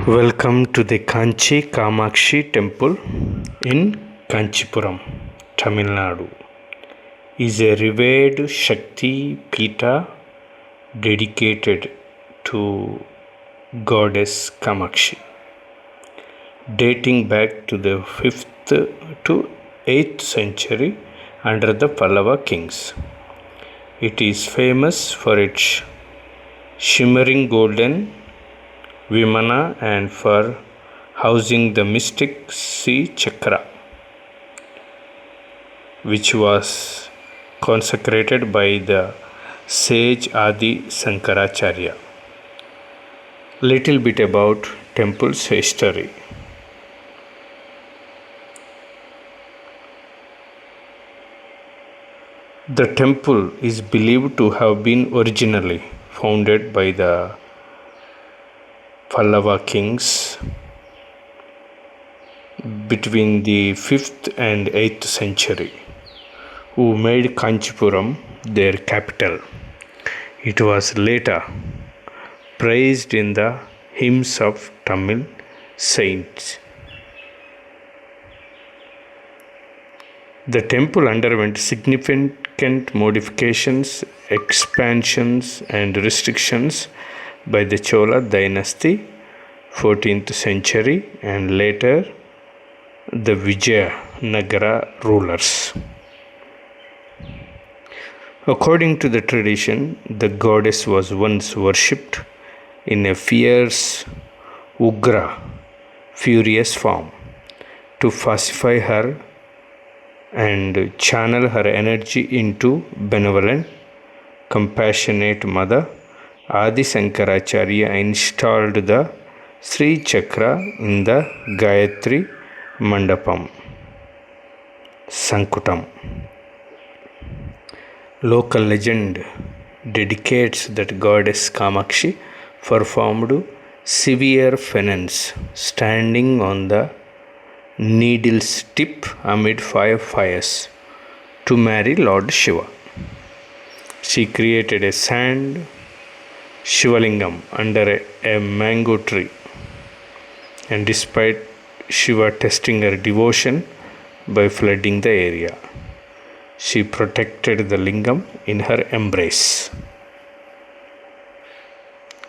Welcome to the Kanchi Kamakshi Temple in Kanchipuram, Tamil Nadu. Is a revered Shakti Pita dedicated to Goddess Kamakshi, dating back to the 5th to 8th century under the Pallava kings. It is famous for its shimmering golden Vimana and for housing the mystic Sri Chakra, which was consecrated by the sage Adi Sankaracharya. Little bit about temple's history. The temple is believed to have been originally founded by the Pallava kings between the 5th and 8th century, who made Kanchipuram their capital. It was later praised in the hymns of Tamil saints. The temple underwent significant modifications, expansions, and restrictions by the Chola dynasty, 14th century, and later the Vijayanagara rulers. According to the tradition, the goddess was once worshipped in a fierce, ugra, furious form. To pacify her and channel her energy into benevolent, compassionate mother, Adi Sankaracharya installed the Sri Chakra in the Gayatri Mandapam, Sankutam. Local legend dedicates that goddess Kamakshi performed severe penance standing on the needle's tip amid 5 fires to marry Lord Shiva. She created a sand Shivalingam under a mango tree, and despite Shiva testing her devotion by flooding the area, she protected the lingam in her embrace.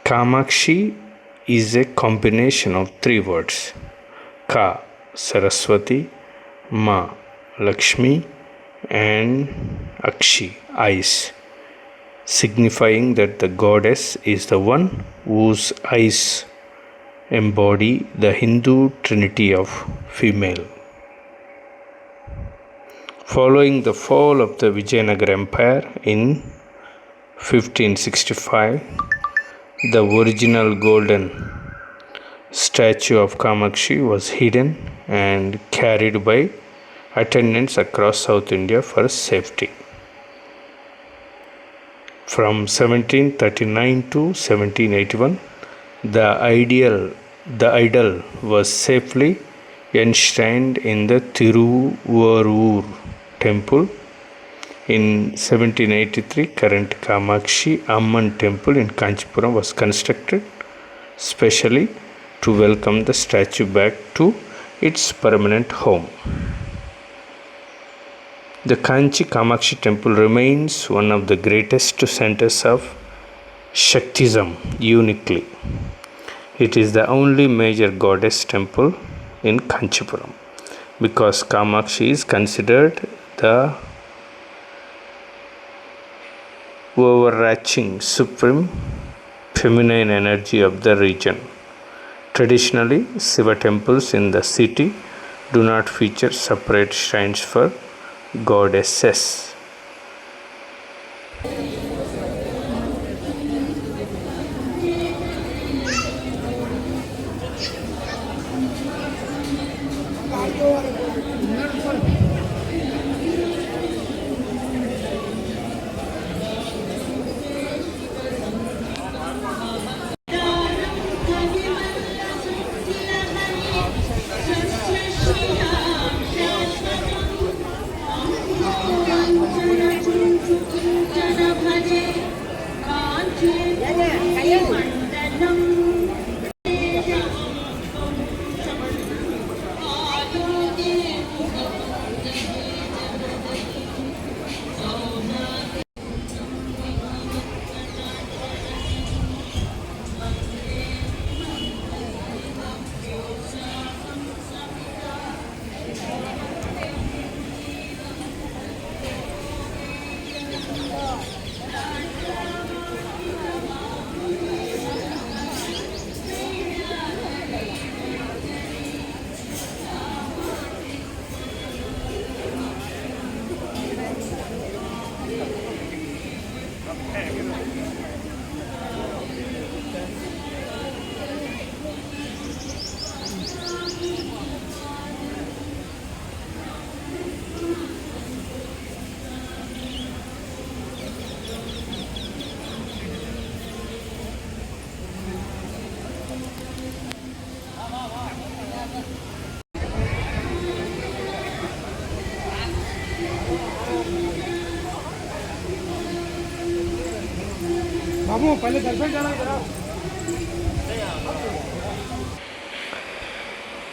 Kamakshi is a combination of 3 words: Ka, Saraswati, Ma, Lakshmi, and Akshi, eyes, signifying that the goddess is the one whose eyes embody the Hindu trinity of female. Following the fall of the Vijayanagara Empire in 1565, the original golden statue of Kamakshi was hidden and carried by attendants across South India for safety. From 1739 to 1781, the idol was safely enshrined in the Tiruvarur temple. In 1783, current Kamakshi Amman temple in Kanchipuram was constructed specially to welcome the statue back to its permanent home. The Kanchi Kamakshi temple remains one of the greatest centers of Shaktism uniquely. It is the only major goddess temple in Kanchipuram because Kamakshi is considered the overarching supreme feminine energy of the region. Traditionally, Shiva temples in the city do not feature separate shrines for goddesses.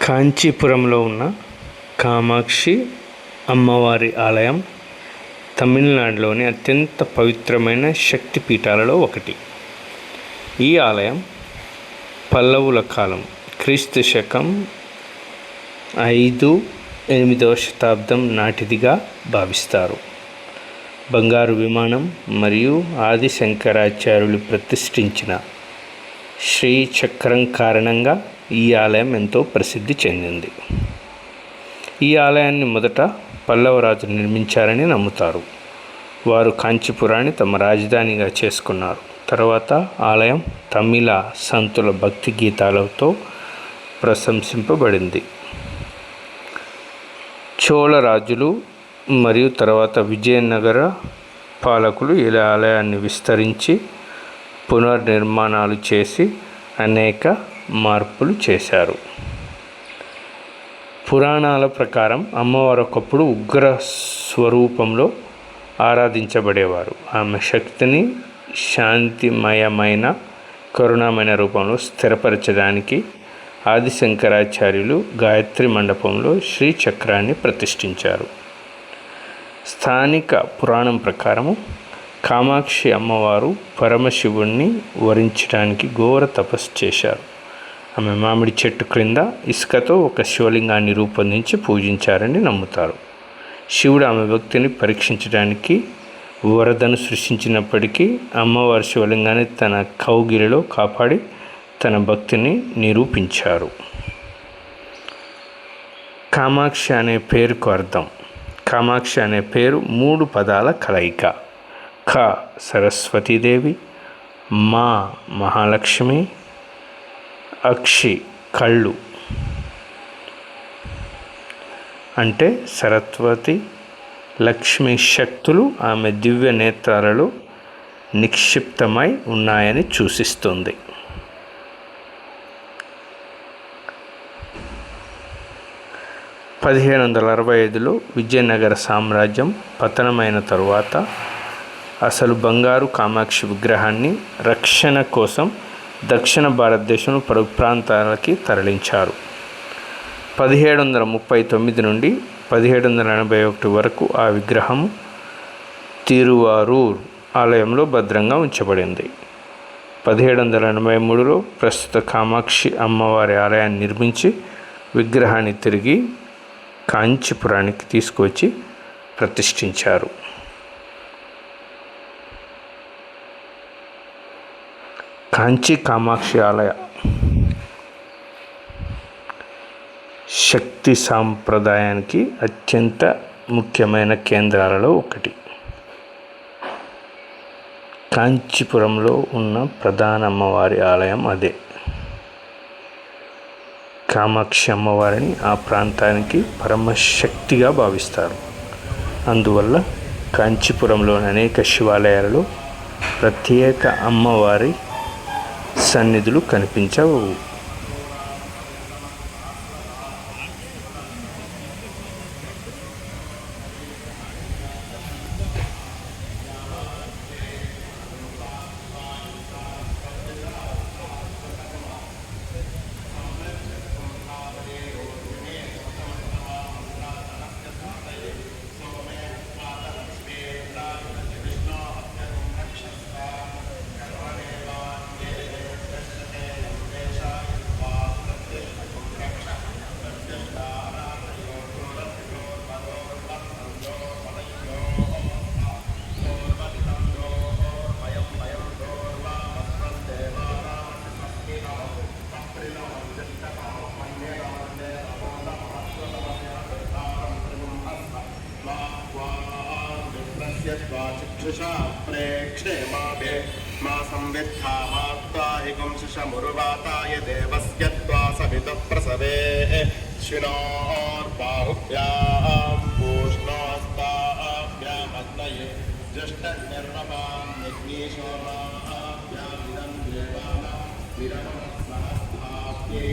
కాంచీపురంలో ఉన్న కామాక్షి అమ్మవారి ఆలయం తమిళనాడులోని అత్యంత పవిత్రమైన శక్తిపీఠాలలో ఒకటి. ఈ ఆలయం పల్లవుల కాలం క్రీస్తు శకం 5-8వ శతాబ్దం నాటిదిగా భావిస్తారు. బంగారు విమానం మరియు ఆది శంకరాచార్యులు ప్రతిష్ఠించిన శ్రీచక్రం కారణంగా ఈ ఆలయం ఎంతో ప్రసిద్ధి చెందింది. ఈ ఆలయాన్ని మొదట పల్లవ రాజులు నిర్మించారని నమ్ముతారు. వారు కాంచీపురాన్ని తమ రాజధానిగా చేసుకున్నారు. తర్వాత ఆలయం తమిళ సంతుల భక్తి గీతాలతో ప్రశంసింపబడింది. చోళ రాజులు మరియు తర్వాత విజయనగర పాలకులు ఈ ఆలయాన్ని విస్తరించి పునర్నిర్మాణాలు చేసి అనేక మార్పులు చేశారు. పురాణాల ప్రకారం అమ్మవారు ఒకప్పుడు ఉగ్ర స్వరూపంలో ఆరాధించబడేవారు. ఆమె శక్తిని శాంతిమయమైన కరుణామయ రూపంలో స్థిరపరచడానికి ఆది శంకరాచార్యులు గాయత్రి మండపంలో శ్రీచక్రాన్ని ప్రతిష్ఠించారు. స్థానిక పురాణం ప్రకారము కామాక్షి అమ్మవారు పరమశివుణ్ణి వరించడానికి ఘోర తపస్సు చేశారు. ఆమె మామిడి చెట్టు క్రింద ఇసుకతో ఒక శివలింగాన్ని రూపొందించి పూజించారని నమ్ముతారు. శివుడు ఆమె భక్తిని పరీక్షించడానికి వరదను సృష్టించినప్పటికీ అమ్మవారి శివలింగాన్ని తన కౌగిలిలో కాపాడి తన భక్తిని నిరూపించారు. కామాక్షి అనే పేరుకు అర్థం. కామాక్షి అనే పేరు 3 పదాల కలయిక. క సరస్వతీదేవి, మా మహాలక్ష్మి, అక్షి కళ్ళు అంటే సరస్వతి లక్ష్మి శక్తులు ఆమె దివ్య నేత్రాలలో నిక్షిప్తమై ఉన్నాయని సూచిస్తుంది. (1765) విజయనగర సామ్రాజ్యం పతనమైన తరువాత అసలు బంగారు కామాక్షి విగ్రహాన్ని రక్షణ కోసం దక్షిణ భారతదేశంలో పలు ప్రాంతాలకి తరలించారు. 1739 నుండి 1781 వరకు ఆ విగ్రహం తిరువారూర్ ఆలయంలో భద్రంగా ఉంచబడింది. 1783లో ప్రస్తుత కామాక్షి అమ్మవారి ఆలయాన్ని నిర్మించి విగ్రహాన్ని తిరిగి కాంచీపురానికి తీసుకువచ్చి ప్రతిష్ఠించారు. కాంచీ కామాక్షి ఆలయ శక్తి సాంప్రదాయానికి అత్యంత ముఖ్యమైన కేంద్రాలలో ఒకటి. కాంచీపురంలో ఉన్న ప్రధాన అమ్మవారి ఆలయం అదే. కామాక్షి అమ్మవారిని ఆ ప్రాంతానికి పరమశక్తిగా భావిస్తారు. అందువల్ల కాంచీపురంలోని అనేక శివాలయాలలో ప్రత్యేక అమ్మవారి సన్నిధులు కనిపించవు. चक्षुषा प्रेक्षे माभे मा संविद्धामात्वाहिकं शिशमुर्वाताय देवस्य त्वा सवितः प्रसवे शिनोर्बाहुभ्यां पूष्णोस्ताभ्यामग्नये ज्येष्ठनिर्ममां यज्ञेश्वराभ्यां विदं देवानां विरमस्महस्ताभ्ये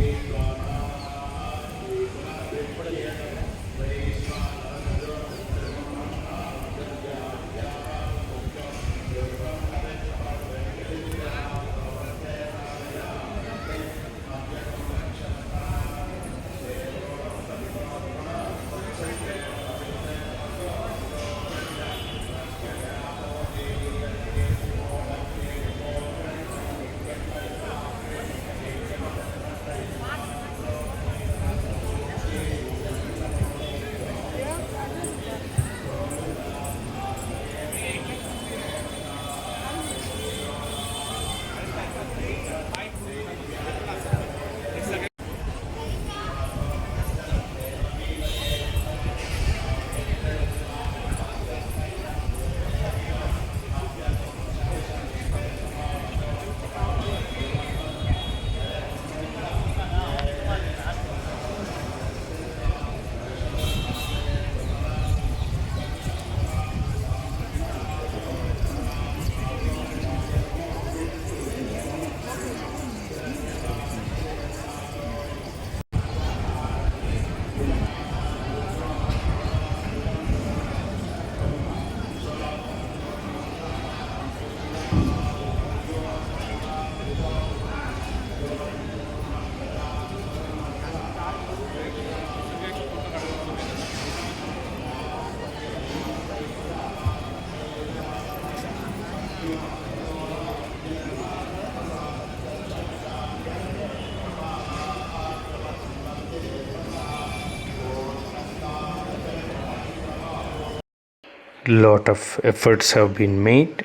lot of efforts have been made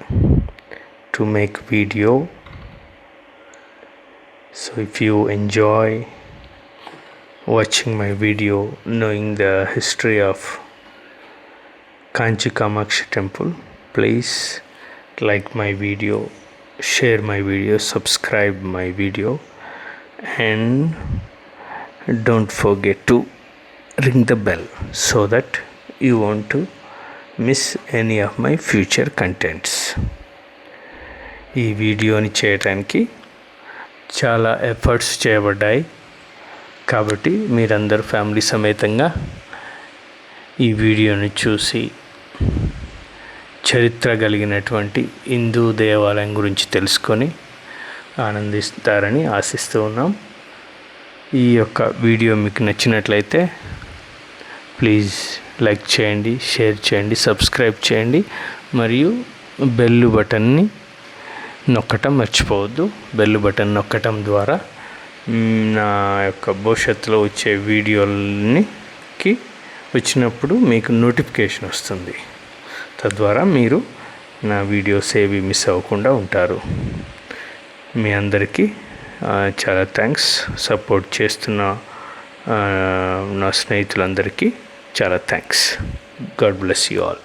to make video. So if you enjoy watching my video, knowing the history of Kanchi Kamakshi temple, please like my video, share my video, subscribe my video, and don't forget to ring the bell so that you won't to miss any of my future contents. ఈ వీడియోని చేయడానికి చాలా efforts చేయబడ్డాయి కాబట్టి మీరందరూ family సమేతంగా ఈ వీడియోని చూసి చరిత్ర కలిగినటువంటి హిందూ దేవాలయం గురించి తెలుసుకొని ఆనందిస్తారని ఆశిస్తూ ఉన్నాం. ఈ యొక్క వీడియో మీకు నచ్చినట్లయితే ప్లీజ్ లైక్ చేయండి, షేర్ చేయండి, సబ్స్క్రైబ్ చేయండి మరియు బెల్ బటన్ని నొక్కటం మర్చిపోవద్దు. బెల్ బటన్ నొక్కటం ద్వారా నా యొక్క భవిష్యత్తులో వచ్చే వీడియోలకి వచ్చినప్పుడు మీకు నోటిఫికేషన్ వస్తుంది. తద్వారా మీరు నా వీడియోస్ ఏవి మిస్ అవ్వకుండా ఉంటారు. మీ అందరికీ చాలా థ్యాంక్స్. సపోర్ట్ చేస్తున్న నా స్నేహితులందరికీ చాలా thanks. God bless you all.